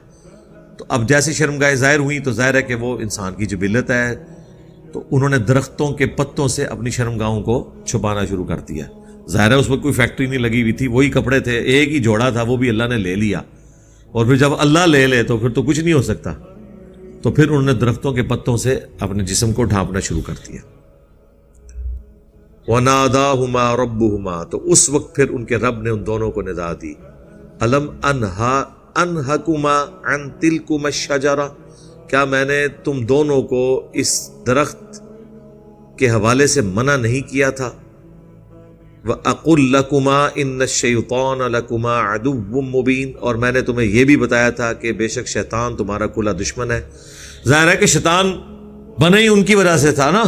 تو اب جیسے شرمگاہیں ظاہر ہوئیں تو ظاہر ہے کہ وہ انسان کی جبلت ہے، تو انہوں نے درختوں کے پتوں سے اپنی شرمگاہوں کو چھپانا شروع کر دیا۔ ظاہر ہے اس وقت کوئی فیکٹری نہیں لگی ہوئی تھی، وہی کپڑے تھے، ایک ہی جوڑا تھا، وہ بھی اللہ نے لے لیا، اور پھر جب اللہ لے لے تو پھر تو کچھ نہیں ہو سکتا، تو پھر انہوں نے درختوں کے پتوں سے اپنے جسم کو ڈھانپنا شروع کر دیا۔ وَنَادَاهُمَا رَبُّهُمَا تو اس وقت پھر ان کے رب نے ان دونوں کو ندا دی، أَلَمْ أَنْهَكُمَا عَنْ تِلْكُمَا الشَّجَرَةِ کیا میں نے تم دونوں کو اس درخت کے حوالے سے منع نہیں کیا تھا؟ وَأَقُلْ لَكُمَا إِنَّ الشَّيْطَانَ لَكُمَا عَدُوٌّ مُّبِينٌ اور میں نے تمہیں یہ بھی بتایا تھا کہ بے شک شیطان تمہارا کھلا دشمن ہے۔ ظاہر ہے کہ شیطان بنے ہی ان کی وجہ سے تھا نا،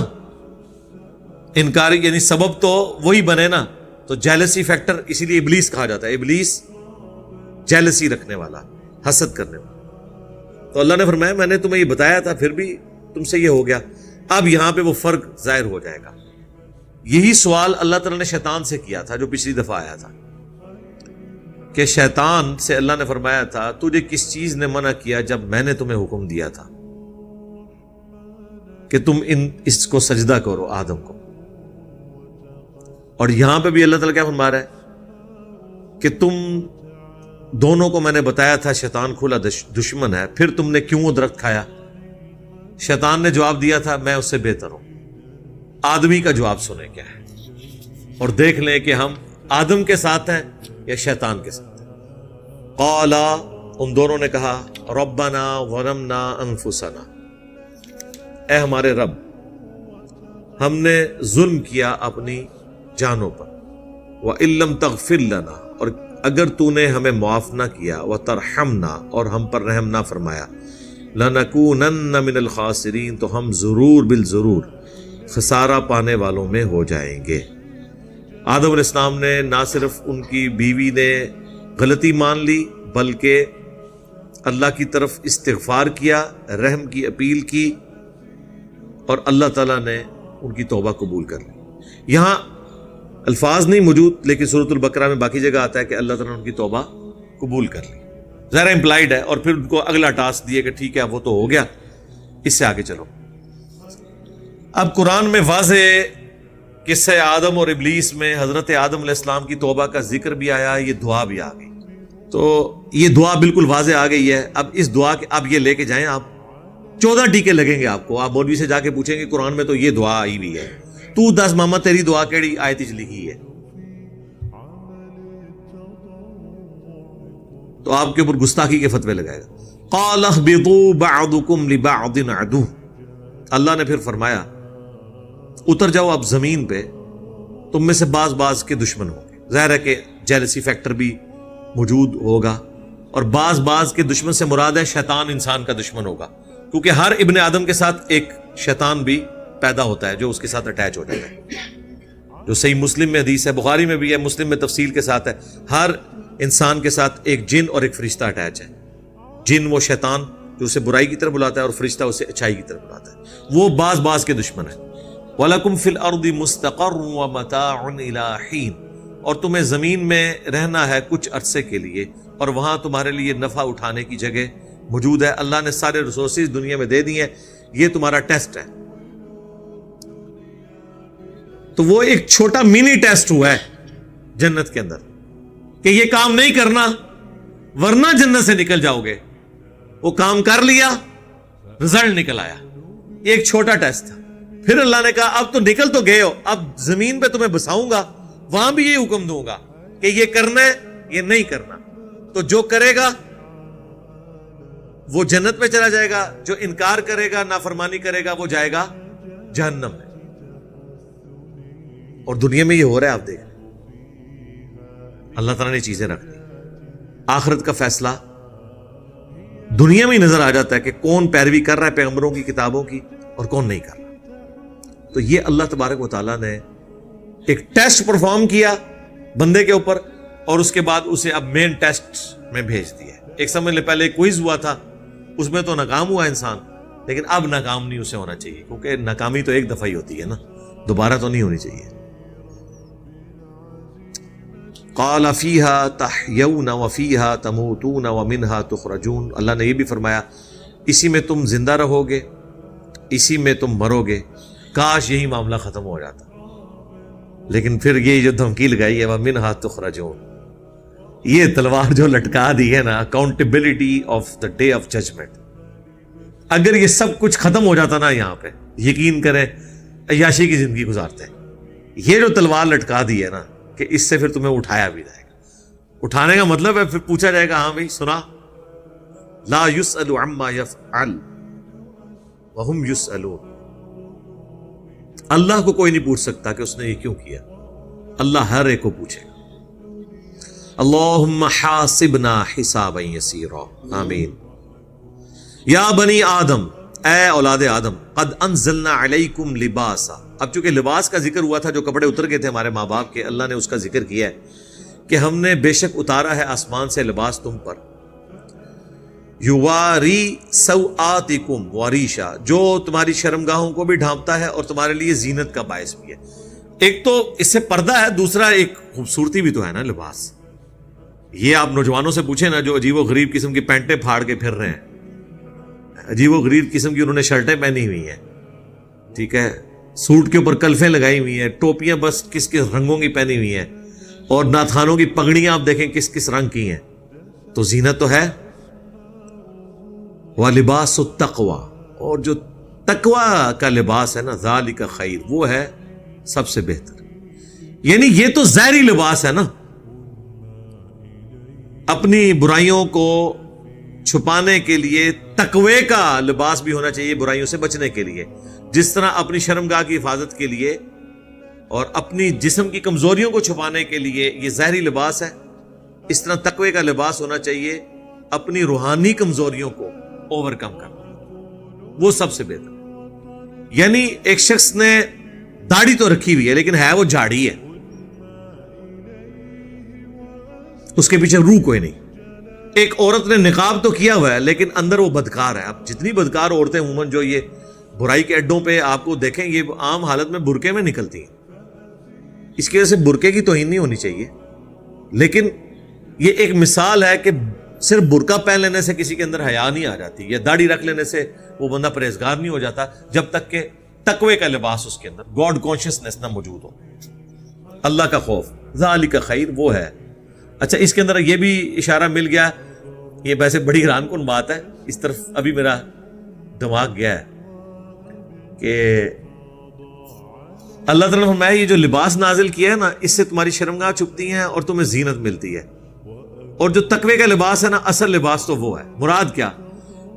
انکاری یعنی سبب تو وہی بنے نا، تو جیلسی فیکٹر اسی لیے ابلیس کہا جاتا ہے، ابلیس جیلسی رکھنے والا، حسد کرنے والا۔ تو اللہ نے فرمایا میں نے تمہیں یہ بتایا تھا، پھر بھی تم سے یہ ہو گیا۔ اب یہاں پہ وہ فرق ظاہر ہو جائے گا۔ یہی سوال اللہ تعالیٰ نے شیطان سے کیا تھا جو پچھلی دفعہ آیا تھا، کہ شیطان سے اللہ نے فرمایا تھا تجھے کس چیز نے منع کیا جب میں نے تمہیں حکم دیا تھا کہ تم اس کو سجدہ کرو آدم کو۔ اور یہاں پہ بھی اللہ تعالیٰ کیا فرما رہا ہے کہ تم دونوں کو میں نے بتایا تھا شیطان کھلا دشمن ہے، پھر تم نے کیوں وہ درخت کھایا؟ شیطان نے جواب دیا تھا میں اس سے بہتر ہوں۔ آدمی کا جواب سنیں کیا ہے، اور دیکھ لیں کہ ہم آدم کے ساتھ ہیں یا شیطان کے ساتھ ہیں۔ قالا ان دونوں نے کہا ربنا ظلمنا انفسنا اے ہمارے رب ہم نے ظلم کیا اپنی جانوں پر، وَإِن لَّمْ تَغْفِرْ لَنَا اور اگر تو نے ہمیں معاف نہ کیا، وَتَرْحَمْنَا اور ہم پر رحم نہ فرمایا، لَنَكُونَنَّ مِنَ الْخَاسِرِينَ تو ہم ضرور بالضرور خسارہ پانے والوں میں ہو جائیں گے۔ آدم علیہ السلام نے نہ صرف ان کی بیوی نے غلطی مان لی بلکہ اللہ کی طرف استغفار کیا، رحم کی اپیل کی، اور اللہ تعالیٰ نے ان کی توبہ قبول کر لی۔ یہاں الفاظ نہیں موجود لیکن سورۃ البقرہ میں باقی جگہ آتا ہے کہ اللہ تعالیٰ نے ان کی توبہ قبول کر لی، ظاہر امپلائڈ ہے، اور پھر ان کو اگلا ٹاسک دیے کہ ٹھیک ہے وہ تو ہو گیا، اس سے آگے چلو۔ اب قرآن میں واضح قصہ آدم اور ابلیس میں حضرت آدم علیہ السلام کی توبہ کا ذکر بھی آیا، یہ دعا بھی آ گئی، تو یہ دعا بالکل واضح آ گئی ہے۔ اب اس دعا کے آپ یہ لے کے جائیں، آپ 14 ٹیکے لگیں گے آپ کو، آپ مولوی سے جا کے پوچھیں گے قرآن میں تو یہ دعا آئی ہوئی ہے، تو دس ماما تیری دعا کیڑی آیت وچ لکھی ہے، تو آپ کے اوپر گستاخی کے فتوے لگائے گا۔ قال اهبطوا بعضكم لبعض عدو اللہ نے پھر فرمایا اتر جاؤ اب زمین پہ، تم میں سے بعض کے دشمن ہوں گے۔ ظاہر ہے کہ جیلسی فیکٹر بھی موجود ہوگا، اور بعض کے دشمن سے مراد ہے شیطان انسان کا دشمن ہوگا، کیونکہ ہر ابن آدم کے ساتھ ایک شیطان بھی پیدا ہوتا ہے جو اس کے ساتھ اٹیچ ہو جاتا ہے، جو صحیح مسلم میں حدیث ہے، بخاری میں بھی ہے، مسلم میں تفصیل کے ساتھ ہے، ہر انسان کے ساتھ ایک جن اور ایک فرشتہ اٹیچ ہے۔ جن وہ شیطان جو اسے برائی کی طرف بلاتا ہے، اور فرشتہ اسے اچھائی کی طرف بلاتا ہے، وہ بعض کے دشمن ہیں۔ وَلَكُمْ فِي الْأَرْضِ مُسْتَقَرٌّ وَمَتَاعٌ إِلَىٰ حِينٍ اور تمہیں زمین میں رہنا ہے کچھ عرصے کے لیے، اور وہاں تمہارے لیے نفع اٹھانے کی جگہ موجود ہے۔ اللہ نے سارے ریسورسز دنیا میں دے دی ہیں، یہ تمہارا ٹیسٹ ہے۔ تو وہ ایک چھوٹا منی ٹیسٹ ہوا ہے جنت کے اندر کہ یہ کام نہیں کرنا ورنہ جنت سے نکل جاؤ گے، وہ کام کر لیا، رزلٹ نکل آیا، ایک چھوٹا ٹیسٹ تھا۔ پھر اللہ نے کہا اب تو نکل تو گئے ہو، اب زمین پہ تمہیں بساؤں گا، وہاں بھی یہ حکم دوں گا کہ یہ کرنا ہے یہ نہیں کرنا، تو جو کرے گا وہ جنت میں چلا جائے گا، جو انکار کرے گا نافرمانی کرے گا وہ جائے گا جہنم میں۔ اور دنیا میں یہ ہو رہا ہے، آپ دیکھ اللہ تعالیٰ نے چیزیں رکھ دی، آخرت کا فیصلہ دنیا میں ہی نظر آ جاتا ہے کہ کون پیروی کر رہا ہے پیغمبروں کی کتابوں کی اور کون نہیں کر رہا۔ تو یہ اللہ تبارک و تعالیٰ نے ایک ٹیسٹ پرفارم کیا بندے کے اوپر، اور اس کے بعد اسے اب مین ٹیسٹ میں بھیج دیا. ایک سمجھ لے پہلے کوئز ہوا تھا، اس میں تو ناکام ہوا انسان، لیکن اب ناکام نہیں اسے ہونا چاہیے، کیونکہ ناکامی تو ایک دفعہ ہی ہوتی ہے نا، دوبارہ تو نہیں ہونی چاہیے. قال فیہا تحیون وفیہا تموتون ومنہا تخرجون. اللہ نے یہ بھی فرمایا اسی میں تم زندہ رہو گے، اسی میں تم مرو گے. کاش یہی معاملہ ختم ہو جاتا، لیکن پھر یہ جو دھمکی لگائی ہے ومنہا تخرجون، یہ تلوار جو لٹکا دی ہے نا، accountability of the day of judgement. اگر یہ سب کچھ ختم ہو جاتا نا یہاں پہ، یقین کریں عیاشی کی زندگی گزارتے ہیں. یہ جو تلوار لٹکا دی ہے نا کہ اس سے پھر تمہیں اٹھایا بھی جائے گا. اٹھانے کا مطلب ہے پھر پوچھا جائے گا ہاں بھائی سنا، لا یسأل عما یفعل وہم یسألون. اللہ کو کوئی نہیں پوچھ سکتا کہ اس نے یہ کیوں کیا، اللہ ہر ایک کو پوچھے گا. اللہم حاسبنا حسابا یسیرا. آمین. یا بنی آدم، اے اولاد آدم، قد انزلنا علیکم لباسا. اب چونکہ لباس کا ذکر ہوا تھا، جو کپڑے اتر گئے تھے ہمارے ماں باپ کے، اللہ نے اس کا ذکر کیا ہے کہ ہم نے بے شک اتارا ہے آسمان سے لباس تم پر. یواری سوآتکم وریشا، جو تمہاری شرمگاہوں کو بھی ڈھانپتا ہے اور تمہارے لیے زینت کا باعث بھی ہے. ایک تو اس سے پردہ ہے، دوسرا ایک خوبصورتی بھی تو ہے نا لباس. یہ آپ نوجوانوں سے پوچھیں نا جو عجیب و غریب قسم کی پینٹیں پھاڑ کے پھر رہے ہیں، عجیب و غریب قسم کی انہوں نے شرٹیں پہنی ہوئی ہیں، ٹھیک ہے، سوٹ کے اوپر کلفیں لگائی ہوئی ہیں، ٹوپیاں بس کس کس رنگوں کی پہنی ہوئی ہیں، اور ناتھانوں کی پگڑیاں آپ دیکھیں کس کس رنگ کی ہیں. تو زینت تو ہے. وَلِبَاسُ التَّقْوَى، اور جو تقوی کا لباس ہے نا، ذَلِكَ خیر، وہ ہے سب سے بہتر. یعنی یہ تو ظاہری لباس ہے نا، اپنی برائیوں کو چھپانے کے لیے تقوی کا لباس بھی ہونا چاہیے برائیوں سے بچنے کے لیے. جس طرح اپنی شرمگاہ کی حفاظت کے لیے اور اپنی جسم کی کمزوریوں کو چھپانے کے لیے یہ ظاہری لباس ہے، اس طرح تقوی کا لباس ہونا چاہیے اپنی روحانی کمزوریوں کو اوور کم کرنا، وہ سب سے بہتر. یعنی ایک شخص نے داڑھی تو رکھی ہوئی ہے لیکن ہے وہ جھاڑی ہے، اس کے پیچھے روح کوئی نہیں. ایک عورت نے نقاب تو کیا ہوا ہے لیکن اندر وہ بدکار ہے. اب جتنی بدکار عورتیں عموماً جو یہ برائی کے اڈوں پہ آپ کو دیکھیں، یہ عام حالت میں برقعے میں نکلتی ہیں. اس کی وجہ سے برقعے کی توہین نہیں ہونی چاہیے، لیکن یہ ایک مثال ہے کہ صرف برقع پہن لینے سے کسی کے اندر حیا نہیں آ جاتی، یا داڑھی رکھ لینے سے وہ بندہ پرہیزگار نہیں ہو جاتا، جب تک کہ تقوی کا لباس اس کے اندر، گاڈ کانشیسنس نہ موجود ہو، اللہ کا خوف. ذالک خیر، وہ ہے. اچھا، اس کے اندر یہ بھی اشارہ مل گیا، یہ ویسے بڑی حیران کن بات ہے، اس طرف ابھی میرا دماغ گیا ہے کہ اللہ تعالیٰ نے فرمایا یہ جو لباس نازل کیا ہے نا، اس سے تمہاری شرمگاہ چھپتی ہیں اور تمہیں زینت ملتی ہے. اور جو تقوی کا لباس ہے نا، اصل لباس تو وہ ہے. مراد کیا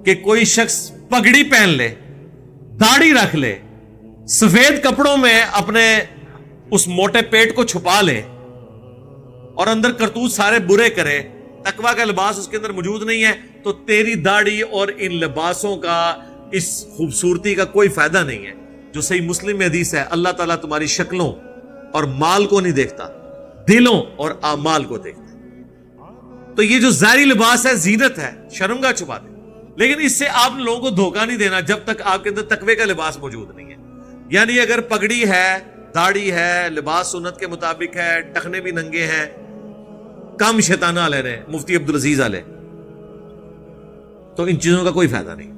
کہ کوئی شخص پگڑی پہن لے، داڑھی رکھ لے، سفید کپڑوں میں اپنے اس موٹے پیٹ کو چھپا لے اور اندر کرتوت سارے برے کرے، تقوی کا لباس اس کے اندر موجود نہیں ہے، تو تیری داڑھی اور ان لباسوں کا، اس خوبصورتی کا کوئی فائدہ نہیں ہے. جو صحیح مسلم میں حدیث ہے، اللہ تعالیٰ تمہاری شکلوں اور مال کو نہیں دیکھتا، دلوں اور اعمال کو دیکھتا. تو یہ جو ظاہری لباس ہے زینت ہے، شرمگاہ چھپا دے، لیکن اس سے آپ لوگوں کو دھوکہ نہیں دینا جب تک آپ کے اندر تقوی کا لباس موجود نہیں ہے. یعنی اگر پگڑی ہے، داڑھی ہے، لباس سنت کے مطابق ہے، ٹخنے بھی ننگے ہیں، کم شیطانہ علیہ نے مفتی عبدالعزیز علیہ، تو ان چیزوں کا کوئی فائدہ نہیں.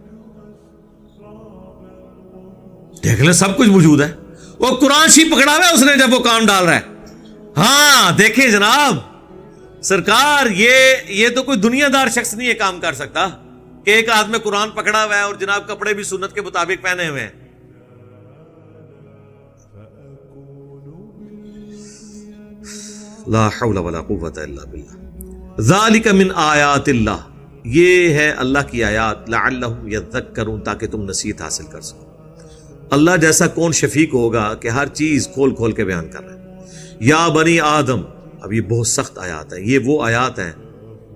دیکھ لیں سب کچھ موجود ہے. وہ قرآن شریف پکڑا ہوا ہے اس نے جب وہ کام ڈال رہا ہے. ہاں دیکھیں جناب سرکار، یہ تو کوئی دنیا دار شخص نہیں یہ کام کر سکتا کہ ایک ہاتھ میں قرآن پکڑا ہوا ہے اور جناب کپڑے بھی سنت کے مطابق پہنے ہوئے ہیں. لا حول ولا قوت الا باللہ. ذالک من آیات اللہ، یہ ہے اللہ کی آیات، لعلہم یذکرون، تاکہ تم نصیحت حاصل کر سکو. اللہ جیسا کون شفیق ہوگا کہ ہر چیز کھول کھول کے بیان کر رہا ہے. یا بنی آدم، اب یہ بہت سخت آیات ہیں، یہ وہ آیات ہیں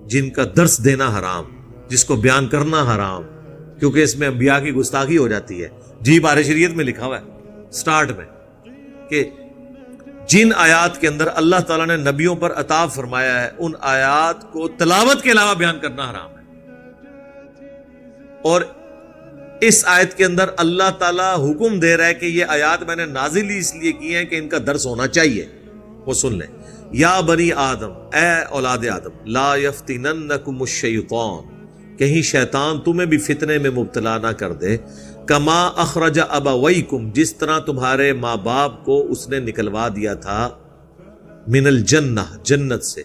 جن کا درس دینا حرام، جس کو بیان کرنا حرام، کیونکہ اس میں انبیاء کی گستاخی ہو جاتی ہے. جی بارے شریعت میں لکھا ہوا ہے سٹارٹ میں کہ جن آیات کے اندر اللہ تعالیٰ نے نبیوں پر عطا فرمایا ہے ان آیات کو تلاوت کے علاوہ بیان کرنا حرام ہے. اور اس آیت کے اندر اللہ تعالیٰ حکم دے رہا ہے کہ یہ آیات میں نے نازل ہی اس لیے کی ہیں کہ ان کا درس ہونا چاہیے. وہ سن لیں. یا بنی آدم، اے اولاد آدم، لا یفتننکم الشیطان، کہیں شیطان تمہیں بھی فتنے میں مبتلا نہ کر دے، کما اخرج ابویکم، جس طرح تمہارے ماں باپ کو اس نے نکلوا دیا تھا، من الجنہ، جنت سے،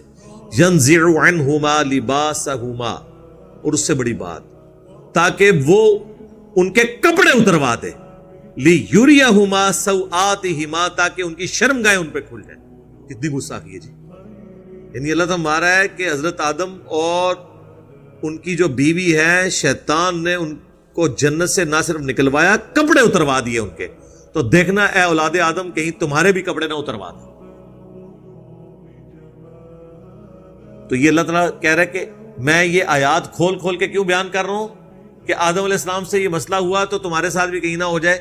ینزع عنہما لباسہما، اور اس سے بڑی بات تاکہ وہ ان کے کپڑے اتروا دے، لیریہما سوآتہما، تاکہ ان کی شرمگاہیں ان پہ کھل جائیں. کتنی گستاخی ہے جی. یعنی اللہ تعالیٰ مارا ہے کہ حضرت آدم اور ان کی جو بیوی ہے، شیطان نے ان کو جنت سے نہ صرف نکلوایا، کپڑے اتروا دیے ان کے. تو دیکھنا اے اولاد آدم کہیں تمہارے بھی کپڑے نہ اتروا دیں. تو یہ اللہ تعالیٰ کہہ رہا ہے کہ میں یہ آیات کھول کھول کے کیوں بیان کر رہا ہوں کہ آدم علیہ السلام سے یہ مسئلہ ہوا تو تمہارے ساتھ بھی کہیں نہ ہو جائے،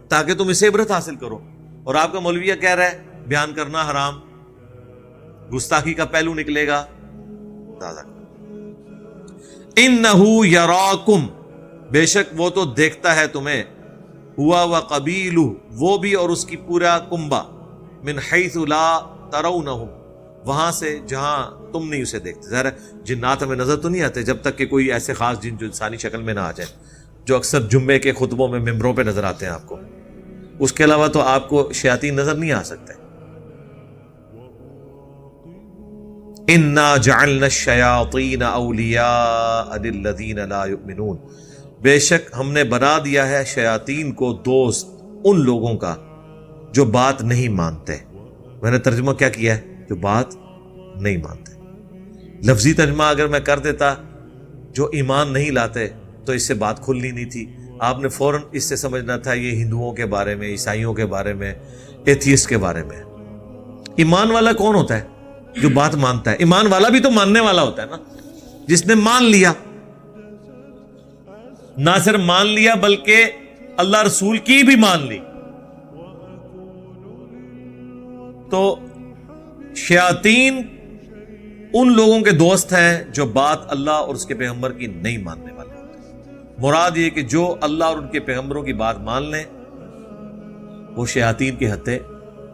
تاکہ تم اسے عبرت حاصل کرو. اور آپ کا مولویہ کہہ رہا ہے بیان کرنا حرام، گستاخی کا پہلو نکلے گا. انہ یراکم، بے شک وہ تو دیکھتا ہے تمہیں، ہوا وقبیلہ، وہ بھی اور اس کی پورا کنبہ، من حیث لا ترونہم، وہاں سے جہاں تم نہیں اسے دیکھتے. ظاہر ہے جنات ہمیں نظر تو نہیں آتے جب تک کہ کوئی ایسے خاص جن جو انسانی شکل میں نہ آ جائیں، جو اکثر جمعے کے خطبوں میں ممبروں پہ نظر آتے ہیں آپ کو. اس کے علاوہ تو آپ کو شیاطین نظر نہیں آ سکتے. انا جعلنا الشیاطین اولیاء للذین لا یؤمنون، بے شک ہم نے بنا دیا ہے شیاطین کو دوست ان لوگوں کا جو بات نہیں مانتے. میں نے ترجمہ کیا کیا ہے؟ جو بات نہیں مانتے. لفظی ترجمہ اگر میں کر دیتا جو ایمان نہیں لاتے تو اس سے بات کھلنی نہیں تھی. آپ نے فوراً اس سے سمجھنا تھا یہ ہندوؤں کے بارے میں، عیسائیوں کے بارے میں، ایتھیسٹ کے بارے میں. ایمان والا کون ہوتا ہے؟ جو بات مانتا ہے. ایمان والا بھی تو ماننے والا ہوتا ہے نا، جس نے مان لیا. نہ صرف مان لیا بلکہ اللہ رسول کی بھی مان لی. تو شیاطین ان لوگوں کے دوست ہیں جو بات اللہ اور اس کے پیغمبر کی نہیں ماننے والے ہوتے ہیں. مراد یہ کہ جو اللہ اور ان کے پیغمبروں کی بات مان لیں وہ شیاطین کے ہتھے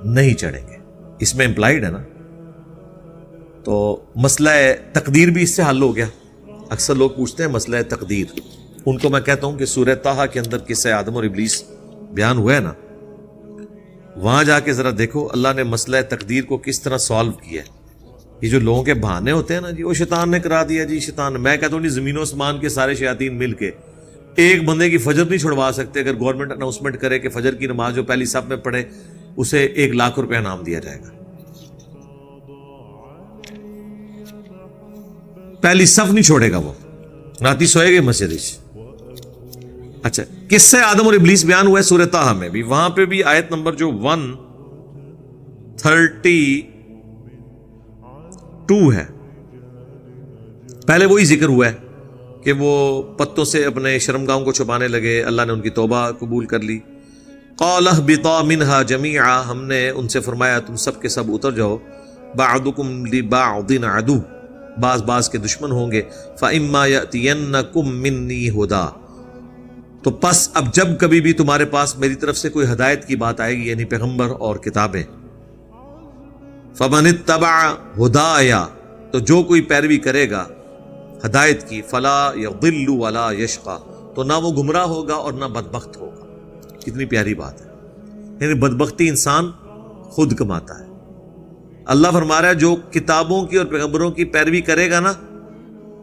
نہیں چڑھیں گے. اس میں امپلائیڈ ہے نا. تو مسئلہ تقدیر بھی اس سے حل ہو گیا. اکثر لوگ پوچھتے ہیں مسئلہ تقدیر، ان کو میں کہتا ہوں کہ سورہ طٰہٰ کے اندر قصہ آدم اور ابلیس بیان ہوا ہے نا، وہاں جا کے ذرا دیکھو اللہ نے مسئلہ تقدیر کو کس طرح سالو کیا ہے. یہ جو لوگوں کے بہانے ہوتے ہیں نا جی، وہ شیطان نے کرا دیا جی، شیطان. میں کہتا ہوں جی زمین و آسمان کے سارے شیاطین مل کے ایک بندے کی فجر نہیں چھڑوا سکتے. اگر گورنمنٹ اناؤنسمنٹ کرے کہ فجر کی نماز جو پہلی صف میں پڑھے اسے 1 لاکھ روپے انعام دیا جائے گا. پہلی صف نہیں چھوڑے گا وہ، راتی سوئے گے مسجد. اچھا، کس سے آدم اور ابلیس بیان ہوا ہے سورہ طٰہٰ میں بھی. وہاں پہ بھی آیت نمبر جو 132 ہے، پہلے وہی ذکر ہوا ہے کہ وہ پتوں سے اپنے شرمگاہوں کو چھپانے لگے. اللہ نے ان کی توبہ قبول کر لی. قَالَ اهْبِطَا مِنْهَا جَمِيعًا، ہم نے ان سے فرمایا تم سب کے سب اتر جاؤ. بَعْضُكُمْ لِبَعْضٍ عَدُوٌّ، بعض بعض کے دشمن ہوں گے. فَإِمَّا يَأْتِيَنَّكُمْ مِنِّي هُدًى، تو پس اب جب کبھی بھی تمہارے پاس میری طرف سے کوئی ہدایت کی بات آئے گی، یعنی پیغمبر اور کتابیں، فَمَنِ اتَّبَعَ هُدَايَ، تو جو کوئی پیروی کرے گا ہدایت کی، فَلَا يَضِلُّ وَلَا يَشْقَى، تو نہ وہ گمراہ ہوگا اور نہ بدبخت ہوگا. کتنی پیاری بات ہے. یعنی بدبختی انسان خود کماتا ہے. اللہ فرما رہا ہے جو کتابوں کی اور پیغمبروں کی پیروی کرے گا نا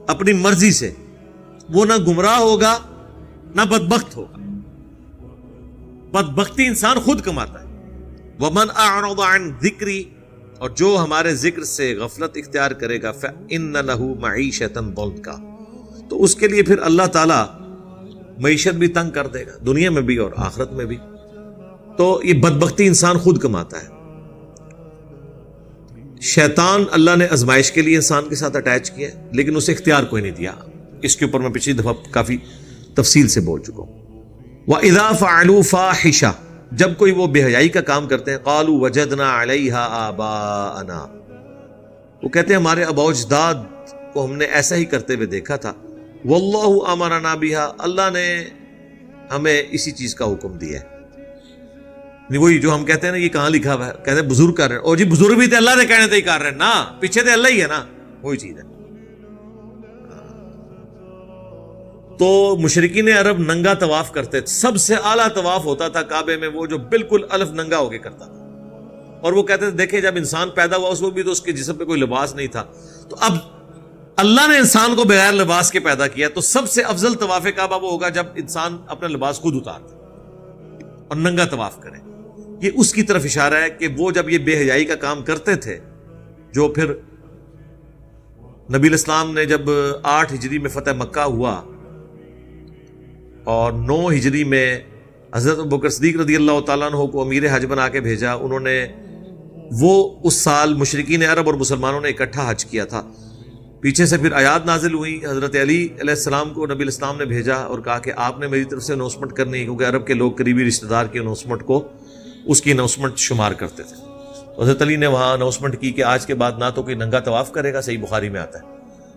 اپنی مرضی سے، وہ نہ گمراہ ہوگا نہ بدبخت ہوگا. بدبختی انسان خود کماتا ہے. وَمَنْ أَعْرَضَ عَنْ ذِكْرِي، اور جو ہمارے ذکر سے غفلت اختیار کرے گا، فَإِنَّ لَهُ مَعِيشَةً ضَنْكَ، تو اس کے لیے پھر اللہ تعالیٰ معیشت بھی تنگ کر دے گا، دنیا میں بھی اور آخرت میں بھی. تو یہ بدبختی انسان خود کماتا ہے. شیطان اللہ نے آزمائش کے لیے انسان کے ساتھ اٹیچ کیا ہے، لیکن اسے اختیار کوئی نہیں دیا. اس کے اوپر میں پچھلی دفعہ کافی تفصیل سے بول چکا ہوں. وَإِذَا فَعَلُوا فَاحِشَةً، جب کوئی وہ بے حیائی کا کام کرتے ہیں قالوا وجدنا علیہا آباءنا، وہ کہتے ہیں ہمارے آباء و اجداد کو ہم نے ایسا ہی کرتے ہوئے دیکھا تھا، واللہ امرنا بہا، اللہ نے ہمیں اسی چیز کا حکم دیا ہے۔ وہی جو ہم کہتے ہیں نا یہ کہاں لکھا ہوا ہے، کہتے ہیں بزرگ کر رہے ہیں، اور جی بزرگ بھی تو اللہ نے کہنے تھے ہی کر رہے ہیں نا، پیچھے تو اللہ ہی ہے نا، وہی چیز ہے۔ تو مشرکین عرب ننگا طواف کرتے تھے، سب سے اعلیٰ طواف ہوتا تھا کعبے میں وہ جو بالکل الف ننگا ہو کے کرتا تھا، اور وہ کہتے تھے دیکھیں جب انسان پیدا ہوا اس وقت بھی تو اس کے جسم پہ کوئی لباس نہیں تھا، تو اب اللہ نے انسان کو بغیر لباس کے پیدا کیا، تو سب سے افضل طواف کعبہ وہ ہوگا جب انسان اپنا لباس خود اتار دے اور ننگا طواف کرے۔ یہ اس کی طرف اشارہ ہے کہ وہ جب یہ بے حیائی کا کام کرتے تھے، جو پھر نبی الاسلام نے جب 8 ہجری میں فتح مکہ ہوا اور 9 ہجری میں حضرت ابوبکر صدیق رضی اللہ تعالیٰ عنہ کو امیر حج بنا کے بھیجا، انہوں نے وہ اس سال مشرکین عرب اور مسلمانوں نے اکٹھا حج کیا تھا۔ پیچھے سے پھر آیات نازل ہوئی، حضرت علی علیہ السلام کو نبی الاسلام نے بھیجا اور کہا کہ آپ نے میری طرف سے اناؤنسمنٹ کرنی ہے، کیونکہ عرب کے لوگ قریبی رشتہ دار کی اناؤنسمنٹ کو اس کی اناؤنسمنٹ شمار کرتے تھے۔ حضرت علی نے وہاں اناؤنسمنٹ کی کہ آج کے بعد نہ تو کوئی ننگا طواف کرے گا، صحیح بخاری میں آتا ہے،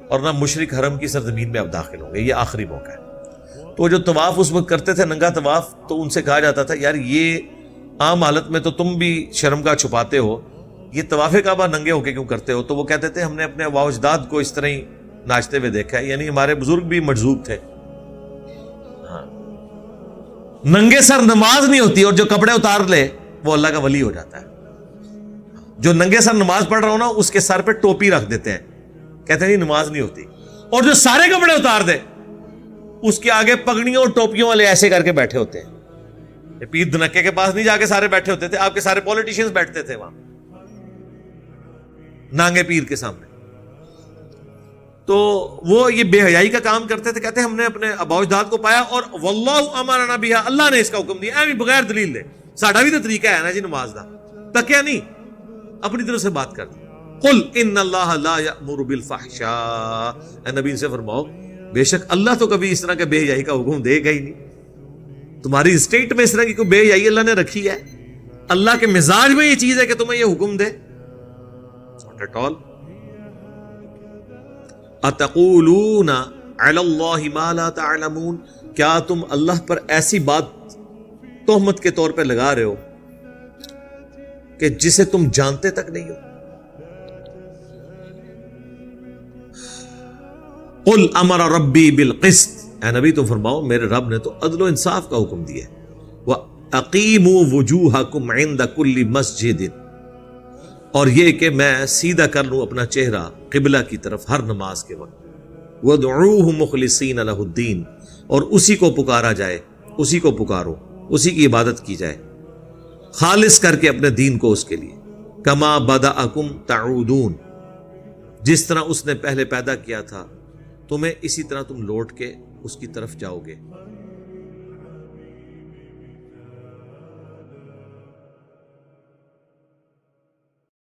اور نہ مشرک حرم کی سرزمین میں اب داخل ہوں گے، یہ آخری موقع ہے۔ تو جو طواف اس وقت کرتے تھے ننگا طواف، تو ان سے کہا جاتا تھا یار یہ عام حالت میں تو تم بھی شرمگاہ چھپاتے ہو، یہ طواف کعبہ ننگے ہو کے کیوں کرتے ہو؟ تو وہ کہتے تھے ہم نے اپنے آباء و اجداد کو اس طرح ہی ناچتے ہوئے دیکھا ہے، یعنی ہمارے بزرگ بھی مجذوب تھے۔ ہاں، ننگے سر نماز نہیں ہوتی، اور جو کپڑے اتار لے وہ اللہ کا ولی ہو جاتا ہے۔ جو ننگے سر نماز پڑھ رہا ہو نا اس کے سر پہ ٹوپی رکھ دیتے ہیں، کہتے ہیں نماز نہیں ہوتی، اور جو سارے کپڑے اتار دے اس کے آگے پگڑیوں اور ٹوپیوں والے ایسے کر کے بیٹھے ہوتے ہیں۔ پیر دھنکے کے پاس نہیں جا کے سارے بیٹھے ہوتے تھے، آپ کے سارے پولیٹیشینز بیٹھتے تھے وہاں نانگے پیر کے سامنے۔ تو وہ یہ بے حیائی کا کام کرتے تھے، کہتے ہیں ہم نے اپنے آباء و اجداد کو پایا، اور واللہ امرنا بہا، اللہ نے اس کا حکم دیا، بھی بغیر دلیل دے۔ ساڈا بھی تو طریقہ ہے نا جی نماز دا، تکیا نہیں، اپنی طرف سے بات کر دی۔ قل ان اللہ لا یأمر بالفحشاء، اے نبی ان سے فرماؤ بے شک اللہ تو کبھی اس طرح کے بے حیائی کا حکم دے گا ہی نہیں۔ تمہاری اسٹیٹ میں اس طرح کی کوئی بے حیائی اللہ نے رکھی ہے؟ اللہ کے مزاج میں یہ چیز ہے کہ تمہیں یہ حکم دے؟ not at all۔ اتقولون علی اللہ ما لا تعلمون، کیا تم اللہ پر ایسی بات تہمت کے طور پہ لگا رہے ہو کہ جسے تم جانتے تک نہیں ہو؟ قل امر ربی بالقسط، اے نبی تم فرماؤ میرے رب نے تو عدل و انصاف کا حکم دیا ہے۔ وَأَقِيمُوا وُجُوهَكُمْ عِنْدَ كُلِّ مَسْجِدٍ، اور یہ کہ میں سیدھا کر لوں اپنا چہرہ قبلہ کی طرف ہر نماز کے وقت۔ وَادْعُوهُ مُخْلِصِينَ لَهُ الدِّينَ، اور اسی کو پکارا جائے، اسی کو پکارو، اسی کی عبادت کی جائے خالص کر کے اپنے دین کو اس کے لیے۔ كَمَا بَدَأَكُمْ تَعُودُونَ، جس طرح اس نے پہلے پیدا کیا تھا تمہیں اسی طرح تم لوٹ کے اس کی طرف جاؤ گے۔